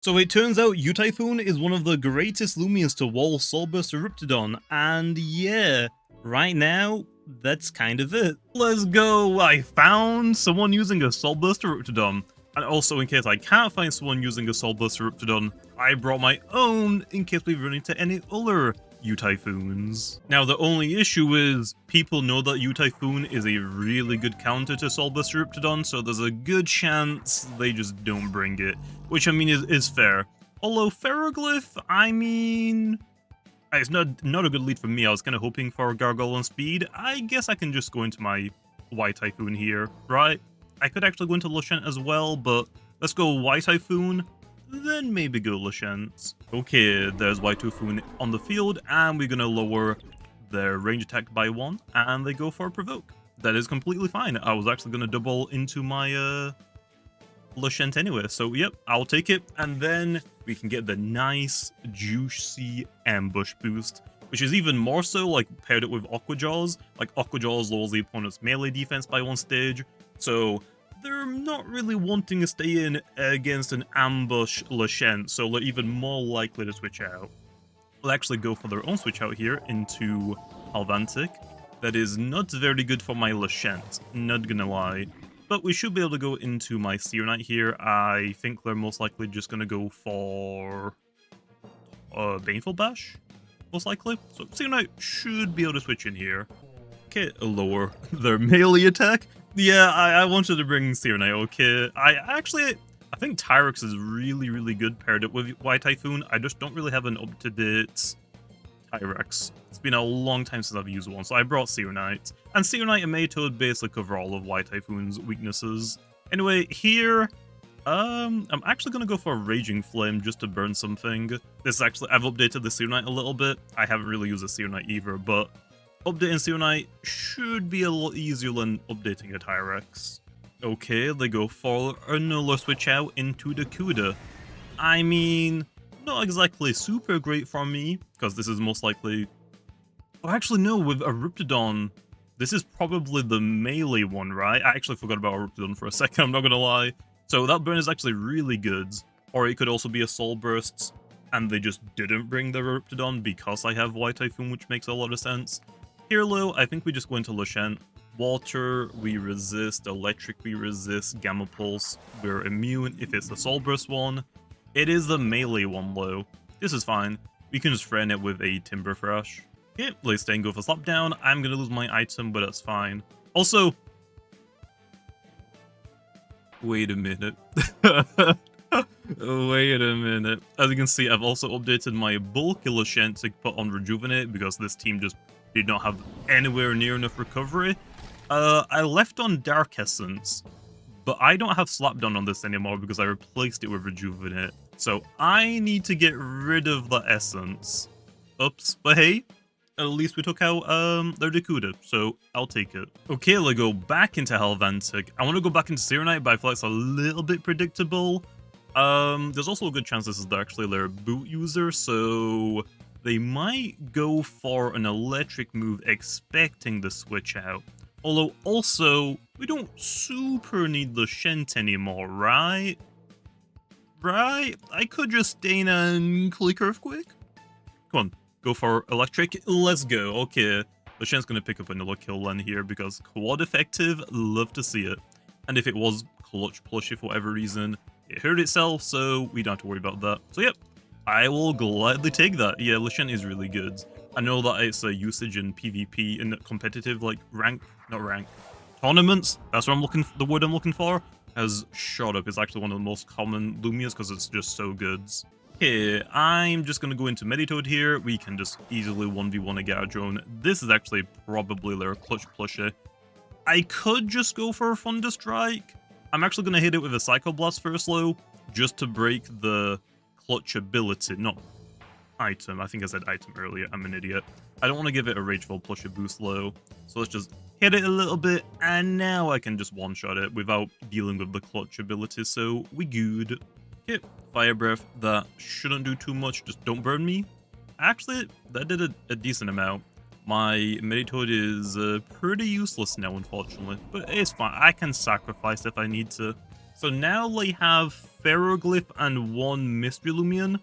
So it turns out Yutyphoon is one of the greatest Loomians to wall Soulburst Eruptodon, and yeah, right now, that's kind of it. Let's go! I found someone using a Soulburst Eruptodon, and also in case I can't find someone using a Soulburst Eruptodon, I brought my own in case we run into any other Yutyphoons. Now the only issue is, people know that Yutyphoon is a really good counter to Soulburst Eruptodon, so there's a good chance they just don't bring it, which I mean is fair. Although Ferroglyph, I mean, it's not a good lead for me. I was kind of hoping for Gargoyle and Speed. I guess I can just go into my Yutyphoon here, right? I could actually go into Lashent as well, but let's go Yutyphoon, then maybe go Lashent. Okay, there's Yutyphoon on the field, and we're gonna lower their range attack by 1, and they go for a Provoke. That is completely fine. I was actually gonna double into my Lashent anyway, so yep, I'll take it, and then we can get the nice, juicy ambush boost, which is even more so like paired it with Aqua Jaws. Like Aqua Jaws lowers the opponent's melee defense by 1 stage, so they're not really wanting to stay in against an ambush Lashent, so they're even more likely to switch out. They'll actually go for their own switch out here into Halvantic. That is not very good for my Lashent, not gonna lie. But we should be able to go into my Seer Knight here. I think they're most likely just gonna go for Baneful Bash, most likely. So Seer Knight should be able to switch in here. Okay, lower their melee attack. Yeah, I wanted to bring Seer Knight, okay. I think Tyrex is really, really good paired up with Yutyphoon. I just don't really have an up-to-date Tyrex. It's been a long time since I've used one, so I brought Seer Knight. And Seer Knight and Maytoad basically cover all of Yutyphoon's weaknesses. Anyway, here, I'm actually going to go for a Raging Flame just to burn something. This is actually, I've updated the Seer Knight a little bit. I haven't really used a Seer Knight either, but updating Seer Knight should be a lot easier than updating a Tyrex. Okay, they go for another switch out into the Cuda. I mean, not exactly super great for me, because this is most likely... Oh, actually no, with Eruptodon, this is probably the melee one, right? I actually forgot about Eruptodon for a second, I'm not gonna lie. So that burn is actually really good. Or it could also be a Soul Burst, and they just didn't bring the Eruptodon because I have Yutyphoon, which makes a lot of sense. Here, low, I think we just go into Lashent. Water, we resist. Electric, we resist. Gamma Pulse, we're immune if it's the Soul Burst one. It is the melee one, low. This is fine. We can just friend it with a Timber Thrash. Okay, let's stay and go for Slapdown. I'm gonna lose my item, but that's fine. Also... Wait a minute. Wait a minute. As you can see, I've also updated my bulky Lashent to put on Rejuvenate because this team just did not have anywhere near enough recovery. I left on Dark Essence, but I don't have Slapdown on this anymore because I replaced it with Rejuvenate. So I need to get rid of the Essence. Oops, but hey, at least we took out their Dakuda, so I'll take it. Okay, let's go back into Halvantic. I want to go back into Seer Knight, but I feel like it's a little bit predictable. There's also a good chance this is actually their boot user, so they might go for an electric move expecting the switch out. Although also, we don't super need the Shent anymore, right? Right? I could just stay in and click Earthquake? Come on, go for electric. Let's go. Okay, the Shent's gonna pick up another kill then here because quad effective, love to see it. And if it was clutch plushy for whatever reason, it hurt itself, so we don't have to worry about that. So yep, I will gladly take that. Yeah, Lashent is really good. I know that it's a usage in PvP, in competitive, like, tournaments. That's what I'm looking for, the word I'm looking for. Has shot up. It's actually one of the most common Lumias because it's just so good. Okay, I'm just going to go into Meditoad here. We can just easily 1v1 a Gadrone. This is actually probably their clutch plushie. I could just go for a Thunder Strike. I'm actually going to hit it with a Psycho Blast first, though, just to break the clutch ability. Not item. I think I said item earlier. I'm an idiot. I don't want to give it a Rageful plushie boost, though. So let's just hit it a little bit, and now I can just one-shot it without dealing with the clutch ability, so we good. Okay, Fire Breath. That shouldn't do too much. Just don't burn me. Actually, that did a decent amount. My Meditoad is pretty useless now, unfortunately. But it's fine. I can sacrifice if I need to. So now they have Ferroglyph and one Mystery Loomian.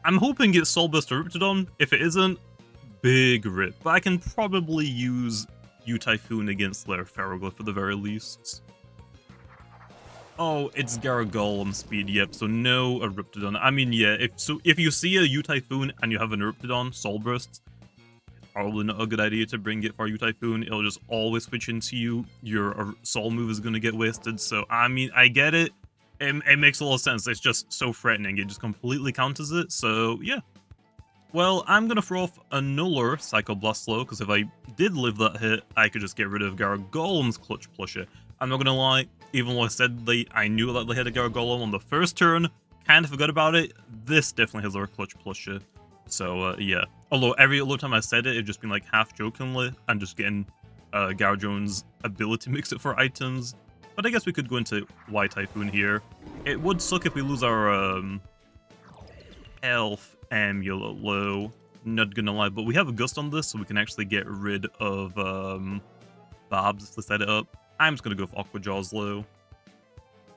I'm hoping it's Soul Burst or Riptidon. If it isn't, big rip. But I can probably use Yutyphoon against their Ferroglyph at the very least. Oh, it's Garagolem speed, yep, so no Eruptidon. I mean, yeah, if you see a Yutyphoon and you have an Eruptidon, Soul Burst, it's probably not a good idea to bring it for Yutyphoon. It'll just always switch into you. Your Soul move is going to get wasted, so I mean, I get it. It makes a lot of sense. It's just so threatening. It just completely counters it, so yeah. Well, I'm going to throw off another Psycho Blast Slow, because if I did live that hit, I could just get rid of Garagolem's Clutch Plusher. I'm not going to lie, even though I said I knew that they had a Garagolem on the first turn, kind of forgot about it, this definitely has our Clutch Plusher. So, yeah. Although every other time I said it, it'd just been like half jokingly, and just getting Garajone's ability mix it for items. But I guess we could go into Yutyphoon here. It would suck if we lose our health amulet low, not gonna lie, but we have a gust on this, so we can actually get rid of Bobs to set it up. I'm just gonna go for Aqua Jaws low.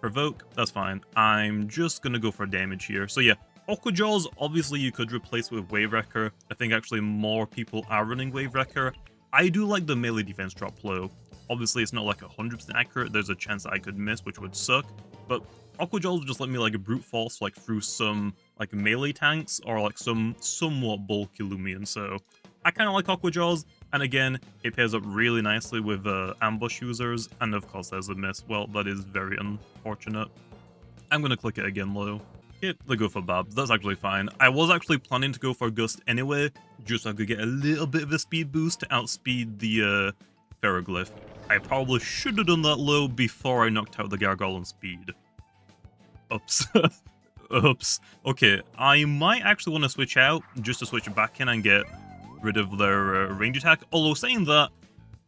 Provoke, that's fine. I'm just gonna go for damage here. So yeah, Aqua Jaws, obviously you could replace with Wave Wrecker. I think actually more people are running Wave Wrecker. I do like the melee defense drop low. Obviously it's not like 100% accurate, there's a chance that I could miss, which would suck, but Aqua Jaws would just let me like brute force like through some like melee tanks or like some somewhat bulky Loomian, so I kind of like Aqua Jaws, and again, it pairs up really nicely with ambush users, and of course there's a miss. Well, that is very unfortunate. I'm going to click it again low. Hit the go for Babs, that's actually fine. I was actually planning to go for Gust anyway, just so I could get a little bit of a speed boost to outspeed the Ferroglyph. I probably should have done that low before I knocked out the Gargolem speed. Oops. Oops. Okay, I might actually want to switch out, just to switch back in and get rid of their range attack. Although saying that,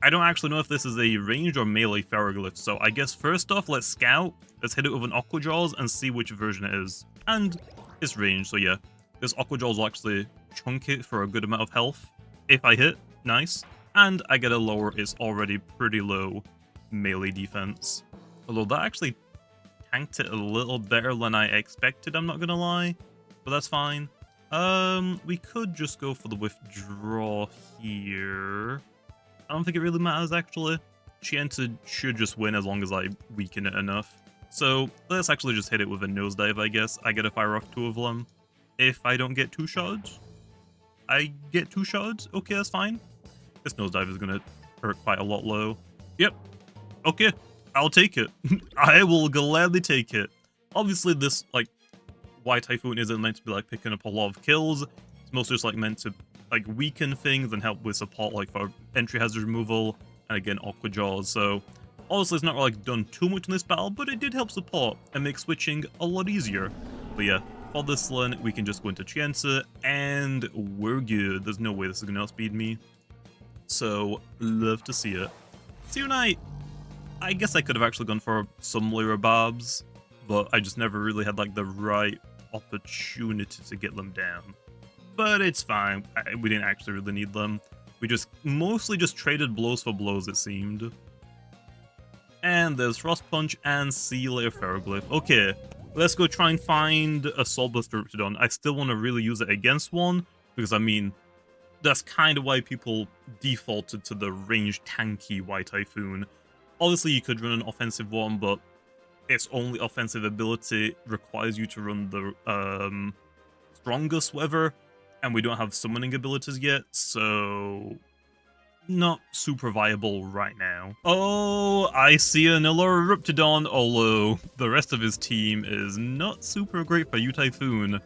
I don't actually know if this is a ranged or melee Ferroglyph, so I guess first off, let's scout, let's hit it with an Aqua Jaws and see which version it is. And it's ranged, so yeah, this Aqua Jaws will actually chunk it for a good amount of health. If I hit, nice. And I get a lower, it's already pretty low melee defense. Although that actually tanked it a little better than I expected, I'm not gonna lie. But that's fine. We could just go for the withdraw here. I don't think it really matters, actually. Chienta should just win as long as I weaken it enough. So let's actually just hit it with a nosedive, I guess. I get a fire off 2 of them. If I don't get 2 shards, I get 2 shards. Okay, that's fine. This nosedive is gonna hurt quite a lot low. Yep. Okay. I'll take it. I will gladly take it. Obviously, this, like, Yutyphoon isn't meant to be, like, picking up a lot of kills. It's mostly just, like, meant to, like, weaken things and help with support, like, for entry hazard removal, and again, Aqua Jaws. So, obviously, it's not, like, done too much in this battle, but it did help support and make switching a lot easier. But yeah, for this lane, we can just go into Chienta, and we're good. There's no way this is gonna outspeed me. So, love to see it. See you tonight! I guess I could have actually gone for some Lyra Bobs, but I just never really had like the right opportunity to get them down. But it's fine, we didn't actually really need them. We just mostly just traded blows for blows, it seemed. And there's Frost Punch and Sea Layer Ferroglyph. Okay, let's go try and find a Soul Burst Riptidon. I still want to really use it against one, because I mean, that's kind of why people defaulted to the ranged tanky Yutyphoon. Obviously, you could run an offensive one, but its only offensive ability requires you to run the strongest, whatever, and we don't have summoning abilities yet, so not super viable right now. Oh, I see another Riptidon, although the rest of his team is not super great for Yutyphoon.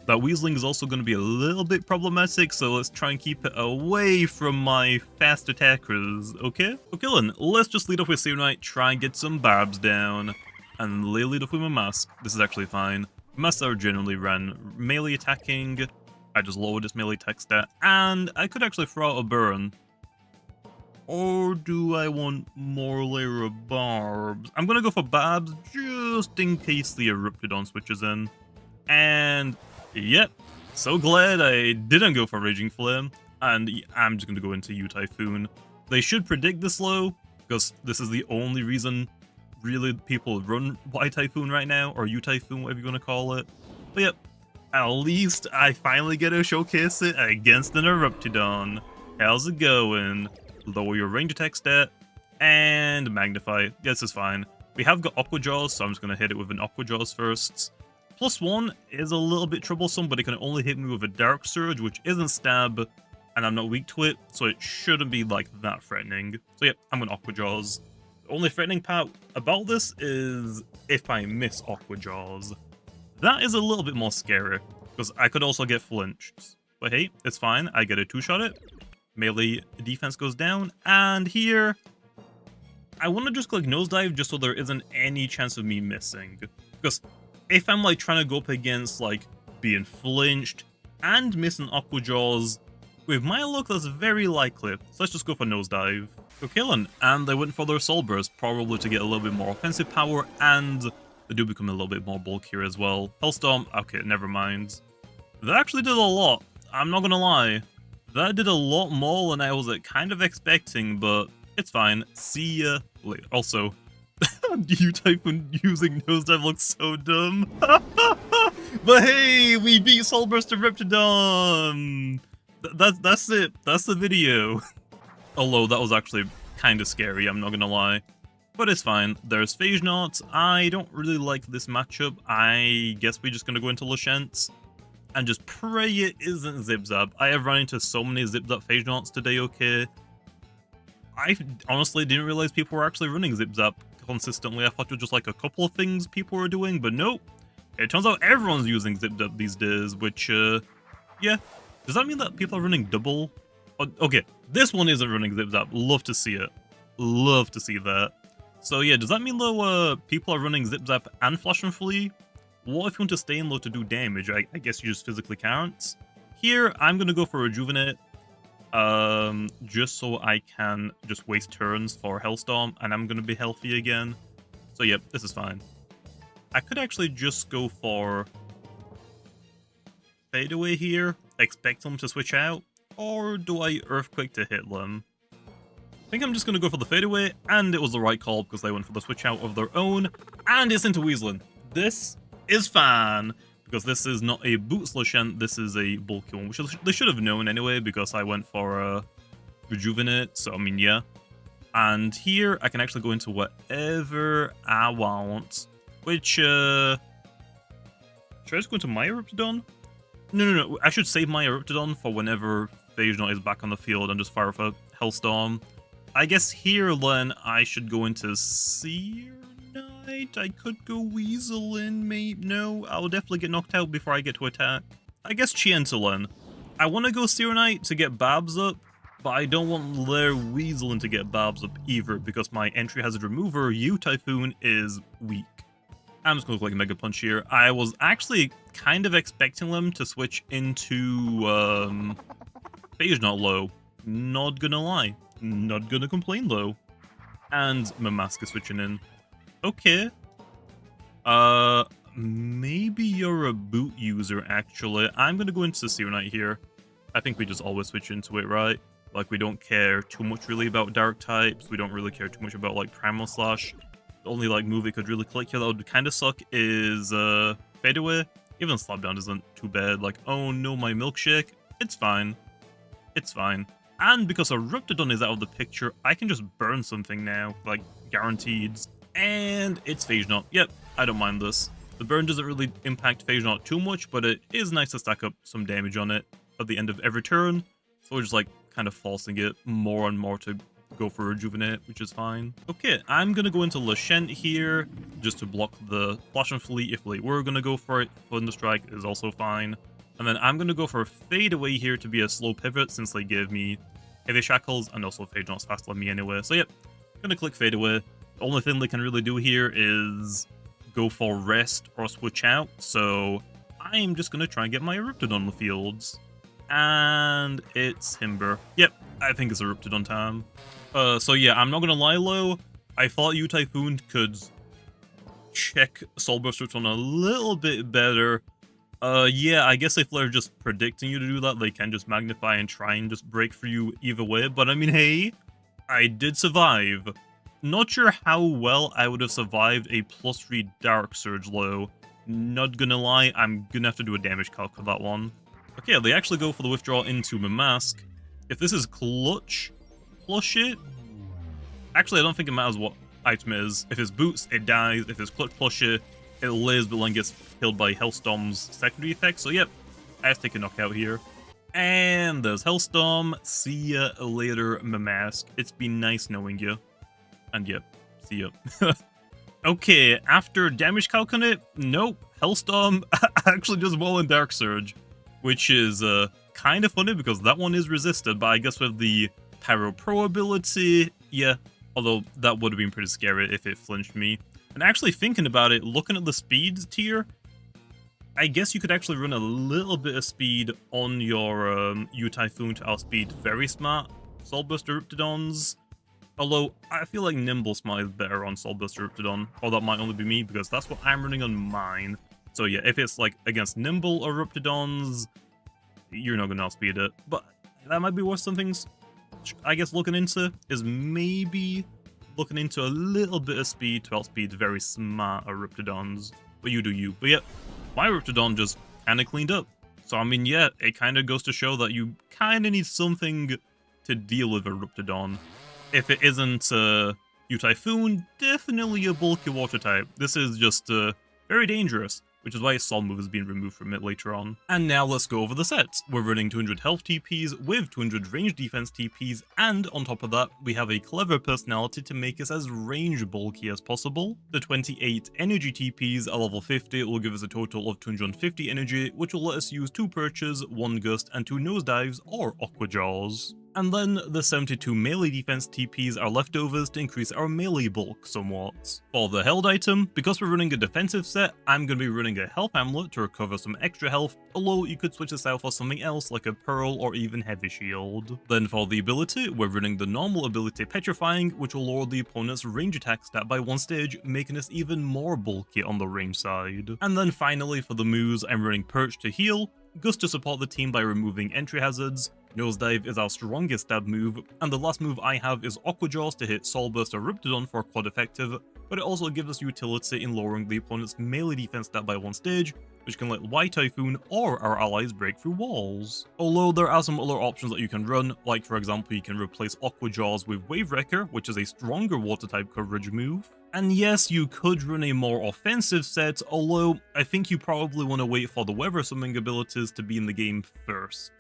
That Weasling is also going to be a little bit problematic, so let's try and keep it away from my fast attackers, okay? Okay then, let's just lead off with Enoyed, try and get some barbs down, and lead off with my mask. This is actually fine. Masks are generally ran melee attacking, I just lowered his melee attack stat, and I could actually throw out a burn. Or do I want more layer of barbs? I'm gonna go for barbs just in case the Eruptidon switches in. And yep, so glad I didn't go for Raging Flame, and I'm just going to go into Yutyphoon. They should predict this low, because this is the only reason really people run Yutyphoon right now, or Yutyphoon, whatever you want to call it. But yep, at least I finally get to showcase it against an Eruptidon. How's it going? Lower your range attack stat, and magnify. This is fine. We have got Aqua Jaws, so I'm just going to hit it with an Aqua Jaws first. +1 is a little bit troublesome, but it can only hit me with a Dark Surge, which isn't stab, and I'm not weak to it, so it shouldn't be like that threatening. So yeah, I'm going to Aqua Jaws. The only threatening part about this is if I miss Aqua Jaws. That is a little bit more scary, because I could also get flinched. But hey, it's fine, I get a 2-shot it. Melee defense goes down, and here, I want to just click Nosedive just so there isn't any chance of me missing. Because if I'm like trying to go up against like being flinched and missing Aqua Jaws, with my luck that's very likely. So let's just go for Nosedive. Go killing. And they went for their Soul Burst, probably to get a little bit more offensive power, and they do become a little bit more bulkier as well. Hellstorm, okay, never mind. That actually did a lot, I'm not gonna lie. That did a lot more than I was kind of expecting, but it's fine. See ya later. Also, Yutyphoon using Nosedive looks so dumb. But hey, we beat Soul Burst to Riptidon! That's it. That's the video. Although that was actually kind of scary, I'm not gonna lie. But it's fine. There's Phage Knot. I don't really like this matchup. I guess we're just gonna go into Lashent and just pray it isn't Zip-Zap. I have run into so many Zip-Zap Phage Knots today, okay? I honestly didn't realize people were actually running Zip-Zap consistently. I thought it was just like a couple of things people were doing, but nope. It turns out everyone's using Zip-Zap these days, which, yeah. Does that mean that people are running double? Oh, okay, this one isn't running Zip-Zap. Love to see it. Love to see that. So yeah, does that mean though people are running Zip-Zap and Flash and Flee? What if you want to stay in low to do damage? I guess you just physically can't. Here, I'm gonna go for Rejuvenate. Just so I can just waste turns for Hellstorm, and I'm gonna be healthy again. So yep, this is fine. I could actually just go for Fade Away here, expect them to switch out, or do I Earthquake to hit them? I think I'm just gonna go for the Fade Away, and it was the right call because they went for the switch out of their own, and it's into Weaselin. This is fine, because this is not a Boots Lashent, this is a bulky one, which they should have known anyway, because I went for Rejuvenate, so I mean, yeah. And here, I can actually go into whatever I want, which, should I just go into my Eruptidon? No, I should save my Eruptidon for whenever Phage Knot is back on the field and just fire off a Hellstorm. I guess here, then, I should go into Seer Knight. I could go Weaselin, maybe. No, I'll definitely get knocked out before I get to attack. I guess Chientalen. I want to go Seer Knight to get Babs up, but I don't want their Weaselin to get Babs up either, because my entry hazard remover, Yutyphoon, is weak. I'm just going to click Mega Punch here. I was actually kind of expecting them to switch into Phage Knot low. Not gonna lie. Not gonna complain though. And my mask is switching in. Okay. Maybe you're a boot user actually. I'm gonna go into Seer Knight here. I think we just always switch into it, right? Like we don't care too much really about dark types. We don't really care too much about like Primal Slash. The only like move it could really click here that would kind of suck is Fade Away. Even Slapdown isn't too bad. Like, oh no, my milkshake. It's fine. It's fine. And because Eruptidon is out of the picture, I can just burn something now, like, guaranteed. And it's Phage Knot. Yep, I don't mind this. The burn doesn't really impact Phage Knot too much, but it is nice to stack up some damage on it at the end of every turn. So we're just, like, kind of forcing it more and more to go for Rejuvenate, which is fine. Okay, I'm gonna go into Lashent here, just to block the Flash and Flee if they were gonna go for it. Thunderstrike is also fine. And then I'm going to go for Fade Away here to be a slow pivot since they gave me Heavy Shackles and also Phage Knot's faster than me anyway. So yep, going to click Fade Away. The only thing they can really do here is go for Rest or switch out. So I'm just going to try and get my Eruptidon on the fields. And it's Himber. Yep, I think it's Eruptidon time. So yeah, I'm not going to lie low. I thought Yutyphoon could check Soul Burst on a little bit better. Yeah, I guess if they're just predicting you to do that, they can just magnify and try and just break for you either way. But I mean, hey, I did survive. Not sure how well I would have survived a +3 Dark Surge low. Not gonna lie, I'm gonna have to do a damage calc for that one. Okay, they actually go for the withdraw into my mask. If this is clutch, plush it. Actually, I don't think it matters what item it is. If it's boots, it dies. If it's clutch plush it lives, but then gets killed by Hellstorm's secondary effect. So yep, I have to take a knockout here. And there's Hellstorm. See ya later, my mask. It's been nice knowing you. And yep, see ya. Okay, after damage calc on it, nope, Hellstorm actually does well in Dark Surge, which is kind of funny because that one is resisted, but I guess with the Pyro Pro ability, yeah, although that would have been pretty scary if it flinched me. And actually thinking about it, looking at the speed tier, I guess you could actually run a little bit of speed on your Yutyphoon to outspeed Very Smart Soulburst Eruptodons. Although, I feel like Nimble Smart is better on Soulburst Eruptodon, or that might only be me, because that's what I'm running on mine. So yeah, if it's like against Nimble Eruptodons, you're not going to outspeed it. But that might be worth some things, I guess, looking into, is maybe looking into a little bit of speed to outspeed Very Smart Eruptodons. But you do you. But yeah, my Eruptodon just kind of cleaned up. So I mean, yeah, it kind of goes to show that you kind of need something to deal with Eruptodon. If it isn't Yutyphoon, definitely a bulky water type. This is just very dangerous, which is why Soul Move has been removed from it later on. And now let's go over the sets. We're running 200 health TPs with 200 range defense TPs, and on top of that, we have a clever personality to make us as range bulky as possible. The 28 energy TPs at level 50 will give us a total of 250 energy, which will let us use 2 perches, 1 gust, and 2 nosedives or aqua jaws. And then the 72 melee defense TPs are leftovers to increase our melee bulk somewhat. For the held item, because we're running a defensive set, I'm going to be running a health amulet to recover some extra health, although you could switch this out for something else like a pearl or even heavy shield. Then for the ability, we're running the normal ability Petrifying, which will lower the opponent's range attack stat by 1 stage, making us even more bulky on the range side. And then finally for the moves, I'm running Perch to heal, Gust to support the team by removing entry hazards, Nosedive is our strongest stab move, and the last move I have is Aqua Jaws to hit Soulburst or Eruptodon for quad effective, but it also gives us utility in lowering the opponent's melee defense stat by 1 stage, which can let Yutyphoon or our allies break through walls. Although there are some other options that you can run, like for example you can replace Aqua Jaws with Wave Wrecker, which is a stronger water type coverage move. And yes, you could run a more offensive set, although I think you probably want to wait for the weather summoning abilities to be in the game first.